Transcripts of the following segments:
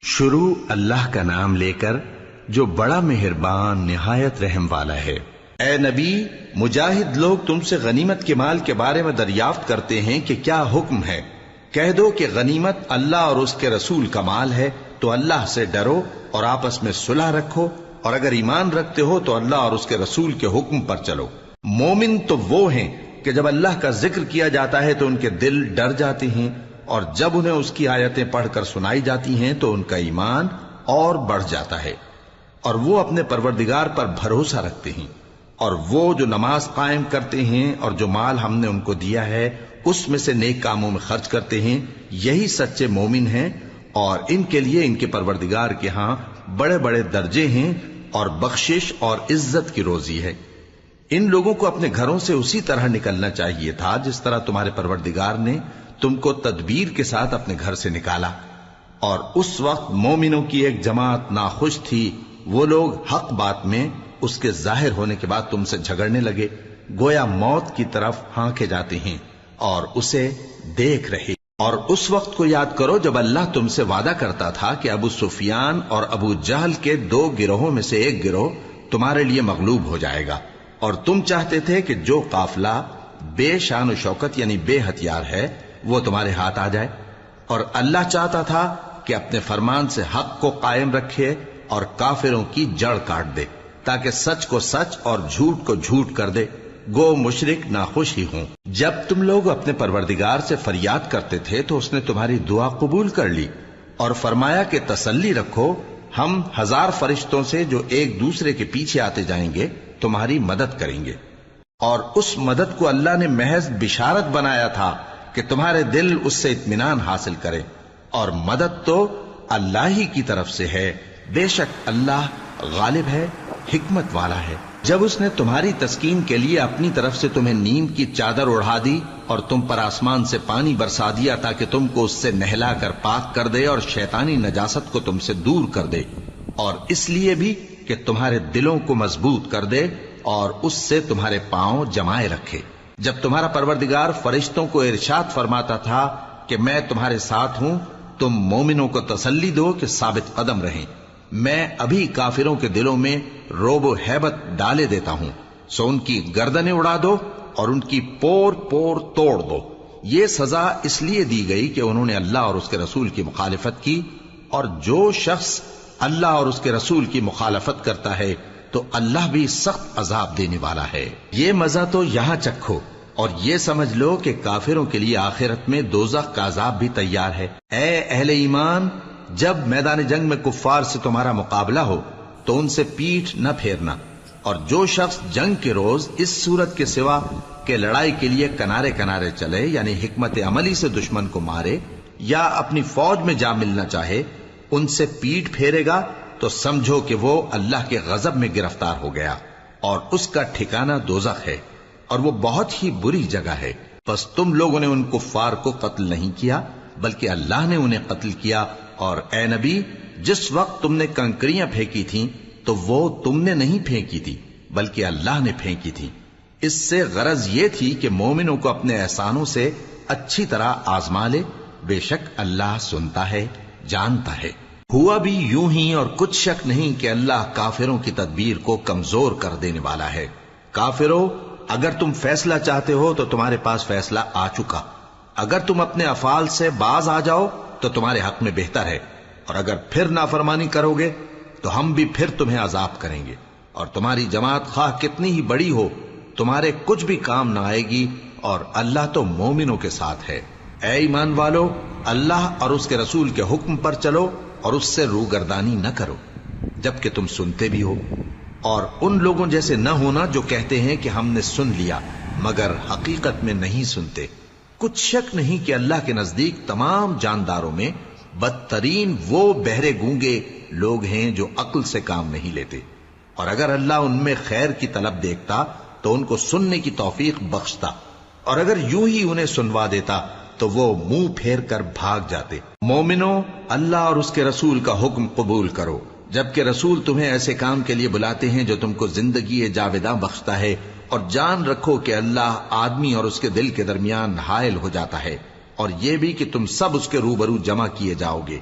شروع اللہ کا نام لے کر جو بڑا مہربان نہایت رحم والا ہے۔ اے نبی، مجاہد لوگ تم سے غنیمت کے مال کے بارے میں دریافت کرتے ہیں کہ کیا حکم ہے۔ کہہ دو کہ غنیمت اللہ اور اس کے رسول کا مال ہے، تو اللہ سے ڈرو اور آپس میں صلح رکھو، اور اگر ایمان رکھتے ہو تو اللہ اور اس کے رسول کے حکم پر چلو۔ مومن تو وہ ہیں کہ جب اللہ کا ذکر کیا جاتا ہے تو ان کے دل ڈر جاتے ہیں، اور جب انہیں اس کی آیتیں پڑھ کر سنائی جاتی ہیں تو ان کا ایمان اور بڑھ جاتا ہے، اور وہ اپنے پروردگار پر بھروسہ رکھتے ہیں، اور وہ جو نماز قائم کرتے ہیں اور جو مال ہم نے ان کو دیا ہے اس میں سے نیک کاموں میں خرچ کرتے ہیں، یہی سچے مومن ہیں، اور ان کے لیے ان کے پروردگار کے ہاں بڑے بڑے درجے ہیں اور بخشش اور عزت کی روزی ہے۔ ان لوگوں کو اپنے گھروں سے اسی طرح نکلنا چاہیے تھا جس طرح تمہارے پروردگار نے تم کو تدبیر کے ساتھ اپنے گھر سے نکالا، اور اس وقت مومنوں کی ایک جماعت ناخوش تھی، وہ لوگ حق بات میں اس کے ظاہر ہونے کے بعد تم سے جھگڑنے لگے، گویا موت کی طرف ہانکے جاتے ہیں اور اسے دیکھ رہے۔ اور اس وقت کو یاد کرو جب اللہ تم سے وعدہ کرتا تھا کہ ابو سفیان اور ابو جہل کے 2 گروہوں میں سے ایک گروہ تمہارے لیے مغلوب ہو جائے گا، اور تم چاہتے تھے کہ جو قافلہ بے شان و شوکت یعنی بے ہتھیار ہے وہ تمہارے ہاتھ آ جائے، اور اللہ چاہتا تھا کہ اپنے فرمان سے حق کو قائم رکھے اور کافروں کی جڑ کاٹ دے، تاکہ سچ کو سچ اور جھوٹ کو جھوٹ کر دے، گو مشرک ناخوش ہی ہوں۔ جب تم لوگ اپنے پروردگار سے فریاد کرتے تھے تو اس نے تمہاری دعا قبول کر لی، اور فرمایا کہ تسلی رکھو، ہم 1000 فرشتوں سے جو ایک دوسرے کے پیچھے آتے جائیں گے تمہاری مدد کریں گے۔ اور اس مدد کو اللہ نے محض بشارت بنایا تھا کہ تمہارے دل اس سے اطمینان حاصل کریں، اور مدد تو اللہ ہی کی طرف سے ہے، بے شک اللہ غالب ہے، حکمت والا ہے۔ جب اس نے تمہاری تسکین کے لیے اپنی طرف سے تمہیں نیند کی چادر اڑھا دی اور تم پر آسمان سے پانی برسا دیا تاکہ تم کو اس سے نہلا کر پاک کر دے اور شیطانی نجاست کو تم سے دور کر دے، اور اس لیے بھی کہ تمہارے دلوں کو مضبوط کر دے اور اس سے تمہارے پاؤں جمائے رکھے۔ جب تمہارا پروردگار فرشتوں کو ارشاد فرماتا تھا کہ میں تمہارے ساتھ ہوں، تم مومنوں کو تسلی دو کہ ثابت قدم رہیں، میں ابھی کافروں کے دلوں میں روب و ہیبت ڈالے دیتا ہوں، سو ان کی گردنیں اڑا دو اور ان کی پور پور توڑ دو۔ یہ سزا اس لیے دی گئی کہ انہوں نے اللہ اور اس کے رسول کی مخالفت کی، اور جو شخص اللہ اور اس کے رسول کی مخالفت کرتا ہے تو اللہ بھی سخت عذاب دینے والا ہے۔ یہ مزہ تو یہاں چکھو، اور یہ سمجھ لو کہ کافروں کے لیے آخرت میں دوزخ کا عذاب بھی تیار ہے۔ اے اہل ایمان، جب میدان جنگ میں کفار سے تمہارا مقابلہ ہو تو ان سے پیٹھ نہ پھیرنا، اور جو شخص جنگ کے روز اس صورت کے سوا کہ لڑائی کے لیے کنارے کنارے چلے، یعنی حکمت عملی سے دشمن کو مارے یا اپنی فوج میں جا ملنا چاہے، ان سے پیٹھ پھیرے گا تو سمجھو کہ وہ اللہ کے غضب میں گرفتار ہو گیا، اور اس کا ٹھکانہ دوزخ ہے، اور وہ بہت ہی بری جگہ ہے۔ پس تم لوگوں نے ان کفار کو قتل نہیں کیا بلکہ اللہ نے انہیں قتل کیا، اور اے نبی، جس وقت تم نے کنکریاں پھینکی تھیں تو وہ تم نے نہیں پھینکی تھی بلکہ اللہ نے پھینکی تھی۔ اس سے غرض یہ تھی کہ مومنوں کو اپنے احسانوں سے اچھی طرح آزما لے، بے شک اللہ سنتا ہے، جانتا ہے۔ ہوا بھی یوں ہی، اور کچھ شک نہیں کہ اللہ کافروں کی تدبیر کو کمزور کر دینے والا ہے۔ کافروں، اگر تم فیصلہ چاہتے ہو تو تمہارے پاس فیصلہ آ چکا، اگر تم اپنے افعال سے باز آ جاؤ تو تمہارے حق میں بہتر ہے، اور اگر پھر نافرمانی کرو گے تو ہم بھی پھر تمہیں عذاب کریں گے، اور تمہاری جماعت خواہ کتنی ہی بڑی ہو تمہارے کچھ بھی کام نہ آئے گی، اور اللہ تو مومنوں کے ساتھ ہے۔ اے ایمان والو، اللہ اور اس کے رسول کے حکم پر چلو اور اس سے روگردانی نہ کرو جبکہ تم سنتے بھی ہو، اور ان لوگوں جیسے نہ ہونا جو کہتے ہیں کہ ہم نے سن لیا مگر حقیقت میں نہیں سنتے۔ کچھ شک نہیں کہ اللہ کے نزدیک تمام جانداروں میں بدترین وہ بہرے گونگے لوگ ہیں جو عقل سے کام نہیں لیتے، اور اگر اللہ ان میں خیر کی طلب دیکھتا تو ان کو سننے کی توفیق بخشتا، اور اگر یوں ہی انہیں سنوا دیتا تو وہ منہ پھیر کر بھاگ جاتے۔ مومنوں، اللہ اور اس کے رسول کا حکم قبول کرو، جبکہ رسول تمہیں ایسے کام کے لیے بلاتے ہیں جو تم کو زندگی جاوداں بخشتا ہے، اور جان رکھو کہ اللہ آدمی اور اس کے دل کے درمیان حائل ہو جاتا ہے، اور یہ بھی کہ تم سب اس کے روبرو جمع کیے جاؤ گے۔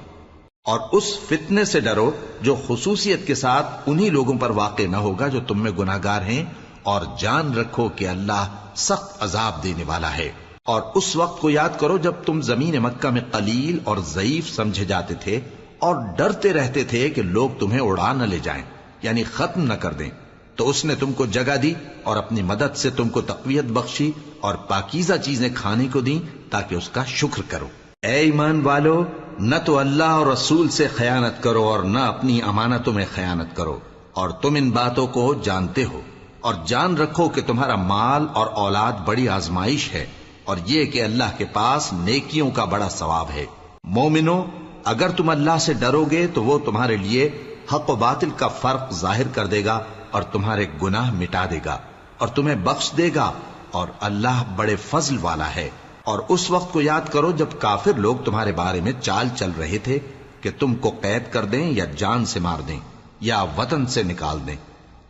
اور اس فتنے سے ڈرو جو خصوصیت کے ساتھ انہی لوگوں پر واقع نہ ہوگا جو تم میں گناہگار ہیں، اور جان رکھو کہ اللہ سخت عذاب دینے والا ہے۔ اور اس وقت کو یاد کرو جب تم زمین مکہ میں قلیل اور ضعیف سمجھے جاتے تھے اور ڈرتے رہتے تھے کہ لوگ تمہیں اڑا نہ لے جائیں، یعنی ختم نہ کر دیں، تو اس نے تم کو جگہ دی اور اپنی مدد سے تم کو تقویت بخشی اور پاکیزہ چیزیں کھانے کو دیں تاکہ اس کا شکر کرو۔ اے ایمان والو، نہ تو اللہ اور رسول سے خیانت کرو اور نہ اپنی امانتوں میں خیانت کرو، اور تم ان باتوں کو جانتے ہو، اور جان رکھو کہ تمہارا مال اور اولاد بڑی آزمائش ہے، اور یہ کہ اللہ کے پاس نیکیوں کا بڑا ثواب ہے۔ مومنو، اگر تم اللہ سے ڈرو گے تو وہ تمہارے لیے حق و باطل کا فرق ظاہر کر دے گا اور تمہارے گناہ مٹا دے گا اور تمہیں بخش دے گا، اور اللہ بڑے فضل والا ہے۔ اور اس وقت کو یاد کرو جب کافر لوگ تمہارے بارے میں چال چل رہے تھے کہ تم کو قید کر دیں یا جان سے مار دیں یا وطن سے نکال دیں،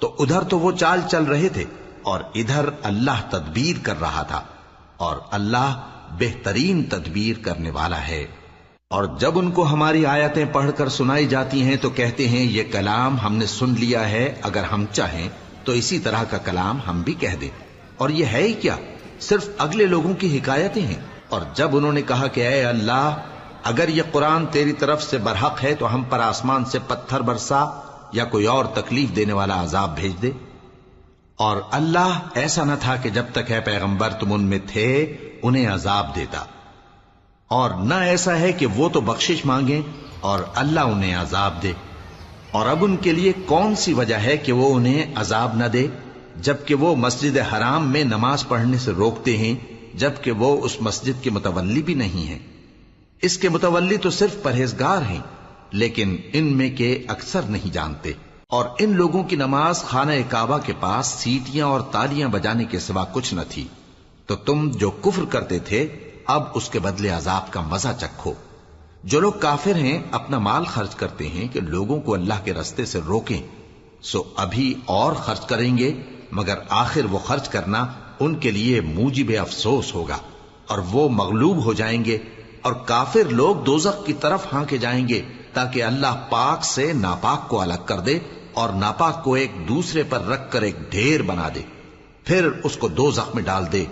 تو ادھر تو وہ چال چل رہے تھے اور ادھر اللہ تدبیر کر رہا تھا، اور اللہ بہترین تدبیر کرنے والا ہے۔ اور جب ان کو ہماری آیتیں پڑھ کر سنائی جاتی ہیں تو کہتے ہیں یہ کلام ہم نے سن لیا ہے، اگر ہم چاہیں تو اسی طرح کا کلام ہم بھی کہہ دیں، اور یہ ہے ہی کیا، صرف اگلے لوگوں کی حکایتیں ہیں۔ اور جب انہوں نے کہا کہ اے اللہ، اگر یہ قرآن تیری طرف سے برحق ہے تو ہم پر آسمان سے پتھر برسا یا کوئی اور تکلیف دینے والا عذاب بھیج دے۔ اور اللہ ایسا نہ تھا کہ جب تک اے پیغمبر تم ان میں تھے انہیں عذاب دیتا، اور نہ ایسا ہے کہ وہ تو بخشش مانگیں اور اللہ انہیں عذاب دے۔ اور اب ان کے لیے کون سی وجہ ہے کہ وہ انہیں عذاب نہ دے، جبکہ وہ مسجد حرام میں نماز پڑھنے سے روکتے ہیں، جبکہ وہ اس مسجد کے متولی بھی نہیں ہیں۔ اس کے متولی تو صرف پرہیزگار ہیں، لیکن ان میں کے اکثر نہیں جانتے۔ اور ان لوگوں کی نماز خانہ کعبہ کے پاس سیٹیاں اور تالیاں بجانے کے سوا کچھ نہ تھی، تو تم جو کفر کرتے تھے اب اس کے بدلے عذاب کا مزہ چکھو۔ جو لوگ کافر ہیں اپنا مال خرچ کرتے ہیں کہ لوگوں کو اللہ کے رستے سے روکیں، سو ابھی اور خرچ کریں گے، مگر آخر وہ خرچ کرنا ان کے لیے موجب افسوس ہوگا، اور وہ مغلوب ہو جائیں گے، اور کافر لوگ دوزخ کی طرف ہانکے جائیں گے تاکہ اللہ پاک سے ناپاک کو الگ کر دے اور ناپاک کو ایک دوسرے پر رکھ کر ایک ڈھیر بنا دے، پھر اس کو دوزخ میں ڈال دے۔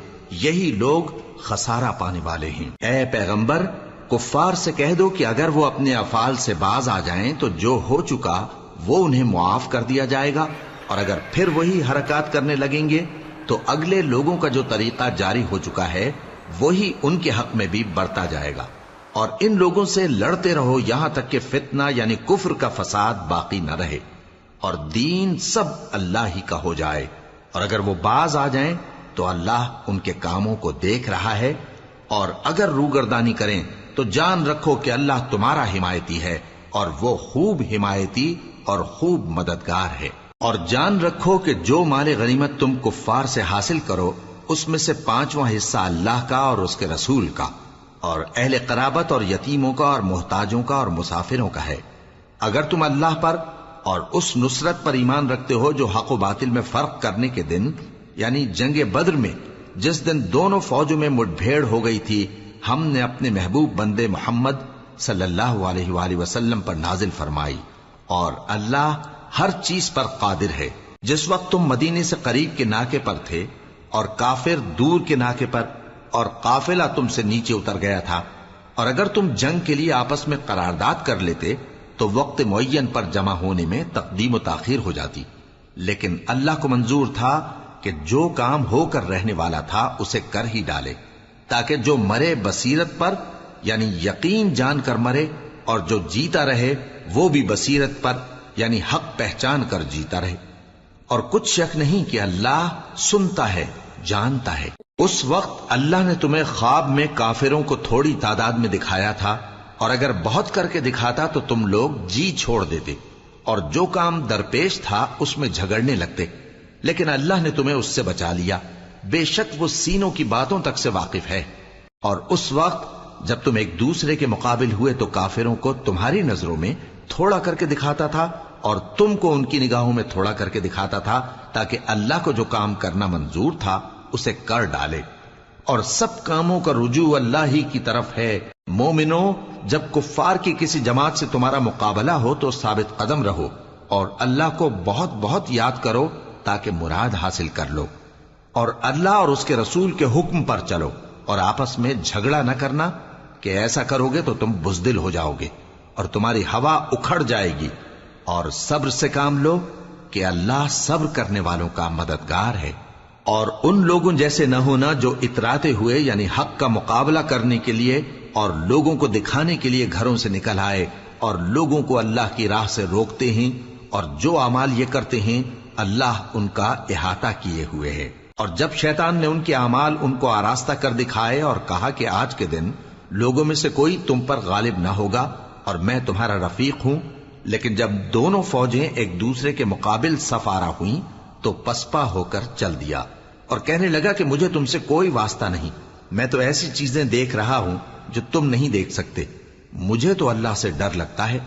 یہی لوگ خسارہ پانے والے ہیں۔ اے پیغمبر، کفار سے کہہ دو کہ اگر وہ اپنے افعال سے باز آ جائیں تو جو ہو چکا وہ انہیں معاف کر دیا جائے گا، اور اگر پھر وہی حرکات کرنے لگیں گے تو اگلے لوگوں کا جو طریقہ جاری ہو چکا ہے وہی ان کے حق میں بھی بڑھتا جائے گا۔ اور ان لوگوں سے لڑتے رہو یہاں تک کہ فتنہ یعنی کفر کا فساد باقی نہ رہے اور دین سب اللہ ہی کا ہو جائے، اور اگر وہ باز آ جائیں تو اللہ ان کے کاموں کو دیکھ رہا ہے، اور اگر روگردانی کریں تو جان رکھو کہ اللہ تمہارا حمایتی ہے، اور وہ خوب حمایتی اور خوب مددگار ہے۔ اور جان رکھو کہ جو مال غنیمت تم کفار سے حاصل کرو اس میں سے 5واں حصہ اللہ کا اور اس کے رسول کا اور اہل قرابت اور یتیموں کا اور محتاجوں کا اور مسافروں کا ہے۔ اگر تم اللہ پر اور اس نصرت پر ایمان رکھتے ہو جو حق و باطل میں فرق کرنے کے دن یعنی جنگ بدر میں جس دن دونوں فوجوں میں مٹ بھیڑ ہو گئی تھی ہم نے اپنے محبوب بندے محمد صلی اللہ علیہ وآلہ وسلم پر نازل فرمائی، اور اللہ ہر چیز پر قادر ہے۔ جس وقت تم مدینے سے قریب کے ناکے پر تھے اور کافر دور کے ناکے پر، اور قافلہ تم سے نیچے اتر گیا تھا، اور اگر تم جنگ کے لیے آپس میں قرارداد کر لیتے تو وقت معین پر جمع ہونے میں تقدیم و تاخیر ہو جاتی، لیکن اللہ کو منظور تھا کہ جو کام ہو کر رہنے والا تھا اسے کر ہی ڈالے، تاکہ جو مرے بصیرت پر یعنی یقین جان کر مرے، اور جو جیتا رہے وہ بھی بصیرت پر یعنی حق پہچان کر جیتا رہے۔ اور کچھ شک نہیں کہ اللہ سنتا ہے، جانتا ہے۔ اس وقت اللہ نے تمہیں خواب میں کافروں کو تھوڑی تعداد میں دکھایا تھا، اور اگر بہت کر کے دکھاتا تو تم لوگ جی چھوڑ دیتے اور جو کام درپیش تھا اس میں جھگڑنے لگتے، لیکن اللہ نے تمہیں اس سے بچا لیا، بے شک وہ سینوں کی باتوں تک سے واقف ہے۔ اور اس وقت جب تم ایک دوسرے کے مقابل ہوئے تو کافروں کو تمہاری نظروں میں تھوڑا کر کے دکھاتا تھا اور تم کو ان کی نگاہوں میں تھوڑا کر کے دکھاتا تھا، تاکہ اللہ کو جو کام کرنا منظور تھا اسے کر ڈالے، اور سب کاموں کا رجوع اللہ ہی کی طرف ہے۔ مومنو، جب کفار کی کسی جماعت سے تمہارا مقابلہ ہو تو ثابت قدم رہو اور اللہ کو بہت بہت یاد کرو تاکہ مراد حاصل کر لو، اور اللہ اور اس کے رسول کے حکم پر چلو، اور آپس میں جھگڑا نہ کرنا کہ ایسا کرو گے تو تم بزدل ہو جاؤ گے اور تمہاری ہوا اکھڑ جائے گی، اور صبر سے کام لو کہ اللہ صبر کرنے والوں کا مددگار ہے۔ اور ان لوگوں جیسے نہ ہونا جو اتراتے ہوئے یعنی حق کا مقابلہ کرنے کے لیے اور لوگوں کو دکھانے کے لیے گھروں سے نکل آئے اور لوگوں کو اللہ کی راہ سے روکتے ہیں، اور جو اعمال یہ کرتے ہیں اللہ ان کا احاطہ کیے ہوئے ہے۔ اور جب شیطان نے ان کے اعمال ان کو آراستہ کر دکھائے اور کہا کہ آج کے دن لوگوں میں سے کوئی تم پر غالب نہ ہوگا اور میں تمہارا رفیق ہوں، لیکن جب دونوں فوجیں ایک دوسرے کے مقابل صف آرا ہوئیں تو پسپا ہو کر چل دیا اور کہنے لگا کہ مجھے تم سے کوئی واسطہ نہیں، میں تو ایسی چیزیں دیکھ رہا ہوں جو تم نہیں دیکھ سکتے، مجھے تو اللہ سے ڈر لگتا ہے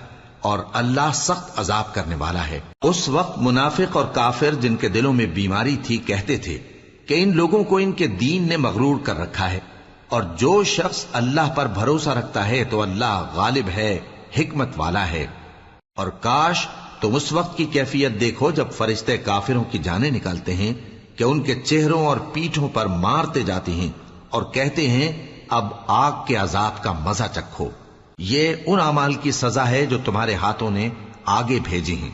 اور اللہ سخت عذاب کرنے والا ہے۔ اس وقت منافق اور کافر جن کے دلوں میں بیماری تھی کہتے تھے کہ ان لوگوں کو ان کے دین نے مغرور کر رکھا ہے، اور جو شخص اللہ پر بھروسہ رکھتا ہے تو اللہ غالب ہے، حکمت والا ہے۔ اور کاش تم اس وقت کی کیفیت دیکھو جب فرشتے کافروں کی جانیں نکالتے ہیں کہ ان کے چہروں اور پیٹھوں پر مارتے جاتے ہیں اور کہتے ہیں اب آگ کے عذاب کا مزہ چکھو، یہ ان اعمال کی سزا ہے جو تمہارے ہاتھوں نے آگے بھیجی ہیں،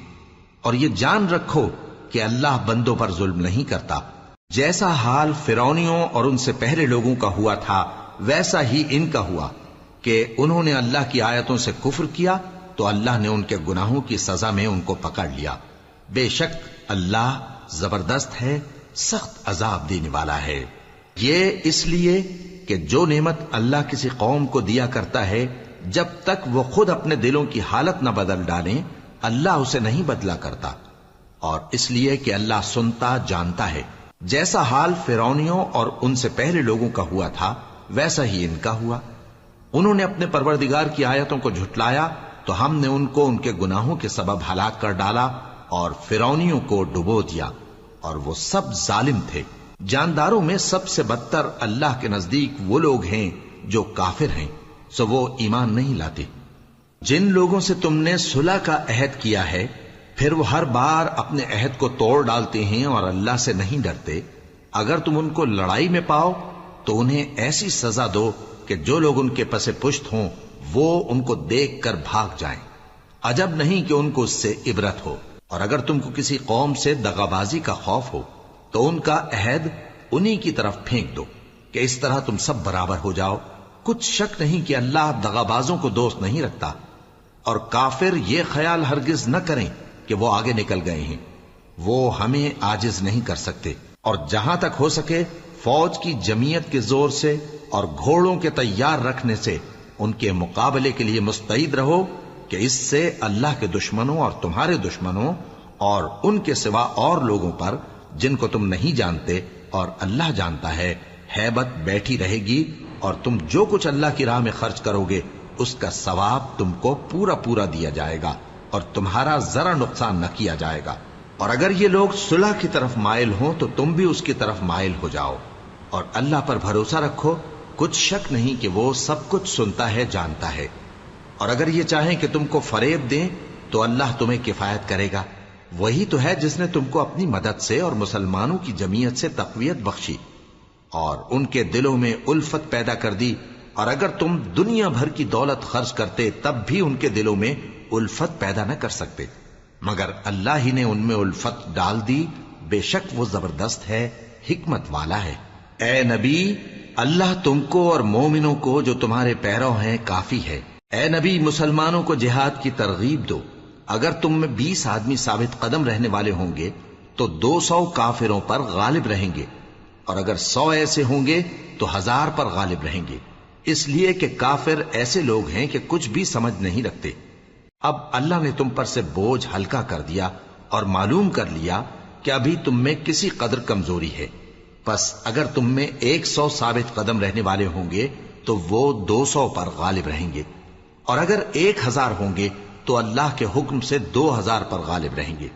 اور یہ جان رکھو کہ اللہ بندوں پر ظلم نہیں کرتا۔ جیسا حال فرعونیوں اور ان سے پہلے لوگوں کا ہوا تھا ویسا ہی ان کا ہوا کہ انہوں نے اللہ کی آیتوں سے کفر کیا تو اللہ نے ان کے گناہوں کی سزا میں ان کو پکڑ لیا۔ بے شک اللہ زبردست ہے، سخت عذاب دینے والا ہے۔ یہ اس لیے کہ جو نعمت اللہ کسی قوم کو دیا کرتا ہے جب تک وہ خود اپنے دلوں کی حالت نہ بدل ڈالیں اللہ اسے نہیں بدلا کرتا، اور اس لیے کہ اللہ سنتا جانتا ہے۔ جیسا حال فرعونیوں اور ان سے پہلے لوگوں کا ہوا تھا ویسا ہی ان کا ہوا۔ انہوں نے اپنے پروردگار کی آیتوں کو جھٹلایا تو ہم نے ان کو ان کے گناہوں کے سبب ہلاک کر ڈالا اور فرعونیوں کو ڈبو دیا، اور وہ سب ظالم تھے۔ جانداروں میں سب سے بدتر اللہ کے نزدیک وہ لوگ ہیں جو کافر ہیں، سو وہ ایمان نہیں لاتے۔ جن لوگوں سے تم نے صلح کا عہد کیا ہے پھر وہ ہر بار اپنے عہد کو توڑ ڈالتے ہیں اور اللہ سے نہیں ڈرتے، اگر تم ان کو لڑائی میں پاؤ تو انہیں ایسی سزا دو کہ جو لوگ ان کے پس پشت ہوں وہ ان کو دیکھ کر بھاگ جائیں، عجب نہیں کہ ان کو اس سے عبرت ہو۔ اور اگر تم کو کسی قوم سے دغابازی کا خوف ہو تو ان کا عہد انہی کی طرف پھینک دو کہ اس طرح تم سب برابر ہو جاؤ۔ کچھ شک نہیں کہ اللہ دغابازوں کو دوست نہیں رکھتا، اور کافر یہ خیال ہرگز نہ کریں کہ وہ آگے نکل گئے ہیں، وہ ہمیں عاجز نہیں کر سکتے۔ اور جہاں تک ہو سکے فوج کی جمعیت کے زور سے اور گھوڑوں کے تیار رکھنے سے ان کے مقابلے کے لیے مستعد رہو کہ اس سے اللہ کے دشمنوں اور تمہارے دشمنوں اور ان کے سوا اور لوگوں پر جن کو تم نہیں جانتے اور اللہ جانتا ہے ہیبت بیٹھی رہے گی، اور تم جو کچھ اللہ کی راہ میں خرچ کرو گے اس کا ثواب تم کو پورا پورا دیا جائے گا اور تمہارا ذرا نقصان نہ کیا جائے گا۔ اور اگر یہ لوگ صلح کی طرف مائل ہوں تو تم بھی اس کی طرف مائل ہو جاؤ، اور اللہ پر بھروسہ رکھو، کچھ شک نہیں کہ وہ سب کچھ سنتا ہے، جانتا ہے۔ اور اگر یہ چاہیں کہ تم کو فریب دیں تو اللہ تمہیں کفایت کرے گا، وہی تو ہے جس نے تم کو اپنی مدد سے اور مسلمانوں کی جمعیت سے تقویت بخشی اور ان کے دلوں میں الفت پیدا کر دی، اور اگر تم دنیا بھر کی دولت خرچ کرتے تب بھی ان کے دلوں میں الفت پیدا نہ کر سکتے، مگر اللہ ہی نے ان میں الفت ڈال دی، بے شک وہ زبردست ہے، حکمت والا ہے۔ اے نبی، اللہ تم کو اور مومنوں کو جو تمہارے پیرو ہیں کافی ہے۔ اے نبی، مسلمانوں کو جہاد کی ترغیب دو۔ اگر تم میں 20 آدمی ثابت قدم رہنے والے ہوں گے تو 200 کافروں پر غالب رہیں گے، اور اگر 100 ایسے ہوں گے تو 1000 پر غالب رہیں گے، اس لیے کہ کافر ایسے لوگ ہیں کہ کچھ بھی سمجھ نہیں رکھتے۔ اب اللہ نے تم پر سے بوجھ ہلکا کر دیا اور معلوم کر لیا کہ ابھی تم میں کسی قدر کمزوری ہے، پس اگر تم میں 100 ثابت قدم رہنے والے ہوں گے تو وہ 200 پر غالب رہیں گے، اور اگر 1000 ہوں گے تو اللہ کے حکم سے 2000 پر غالب رہیں گے،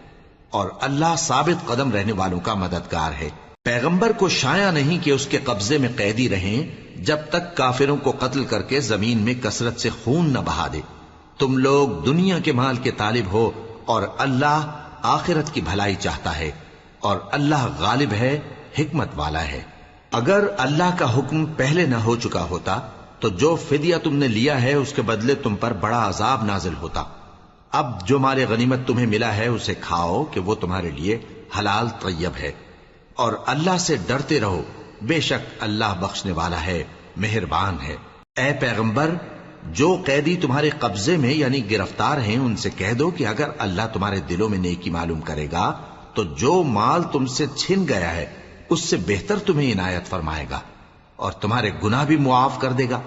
اور اللہ ثابت قدم رہنے والوں کا مددگار ہے۔ پیغمبر کو شایع نہیں کہ اس کے قبضے میں قیدی رہیں جب تک کافروں کو قتل کر کے زمین میں کثرت سے خون نہ بہا دے۔ تم لوگ دنیا کے مال کے طالب ہو اور اللہ آخرت کی بھلائی چاہتا ہے، اور اللہ غالب ہے، حکمت والا ہے۔ اگر اللہ کا حکم پہلے نہ ہو چکا ہوتا تو جو فدیہ تم نے لیا ہے اس کے بدلے تم پر بڑا عذاب نازل ہوتا۔ اب جو مال غنیمت تمہیں ملا ہے اسے کھاؤ کہ وہ تمہارے لیے حلال طیب ہے، اور اللہ سے ڈرتے رہو، بے شک اللہ بخشنے والا ہے، مہربان ہے۔ اے پیغمبر، جو قیدی تمہارے قبضے میں یعنی گرفتار ہیں ان سے کہہ دو کہ اگر اللہ تمہارے دلوں میں نیکی معلوم کرے گا تو جو مال تم سے چھن گیا ہے اس سے بہتر تمہیں عنایت فرمائے گا، اور تمہارے گناہ بھی معاف کر دے گا،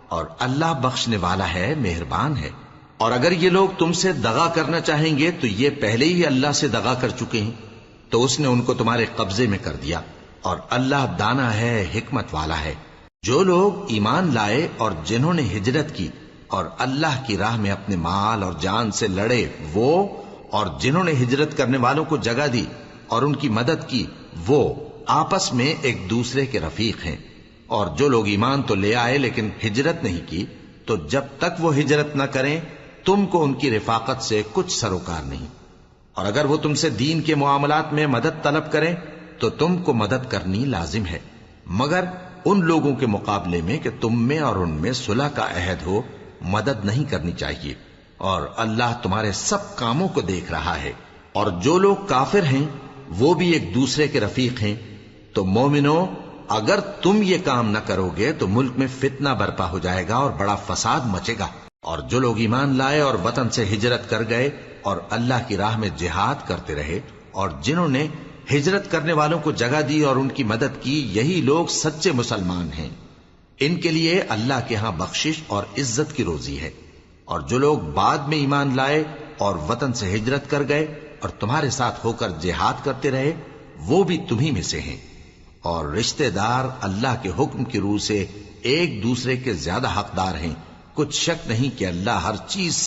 اور اللہ بخشنے والا ہے، مہربان ہے۔ اور اگر یہ لوگ تم سے دغا کرنا چاہیں گے تو یہ پہلے ہی اللہ سے دغا کر چکے ہیں، تو اس نے ان کو تمہارے قبضے میں کر دیا، اور اللہ دانا ہے، حکمت والا ہے۔ جو لوگ ایمان لائے اور جنہوں نے ہجرت کی اور اللہ کی راہ میں اپنے مال اور جان سے لڑے وہ، اور جنہوں نے ہجرت کرنے والوں کو جگہ دی اور ان کی مدد کی وہ، آپس میں ایک دوسرے کے رفیق ہیں۔ اور جو لوگ ایمان تو لے آئے لیکن ہجرت نہیں کی، تو جب تک وہ ہجرت نہ کریں تم کو ان کی رفاقت سے کچھ سروکار نہیں، اور اگر وہ تم سے دین کے معاملات میں مدد طلب کریں تو تم کو مدد کرنی لازم ہے، مگر ان لوگوں کے مقابلے میں کہ تم میں اور ان میں صلح کا عہد ہو مدد نہیں کرنی چاہیے، اور اللہ تمہارے سب کاموں کو دیکھ رہا ہے۔ اور جو لوگ کافر ہیں وہ بھی ایک دوسرے کے رفیق ہیں۔ تو مومنو، اگر تم یہ کام نہ کرو گے تو ملک میں فتنہ برپا ہو جائے گا اور بڑا فساد مچے گا۔ اور جو لوگ ایمان لائے اور وطن سے ہجرت کر گئے اور اللہ کی راہ میں جہاد کرتے رہے، اور جنہوں نے ہجرت کرنے والوں کو جگہ دی اور ان کی مدد کی، یہی لوگ سچے مسلمان ہیں۔ ان کے لیے اللہ کے ہاں بخشش اور عزت کی روزی ہے۔ اور جو لوگ بعد میں ایمان لائے اور وطن سے ہجرت کر گئے اور تمہارے ساتھ ہو کر جہاد کرتے رہے، وہ بھی تمہیں میں سے ہیں۔ اور رشتہ دار اللہ کے حکم کی روح سے ایک دوسرے کے زیادہ حقدار ہیں۔ کچھ شک نہیں کہ اللہ ہر چیز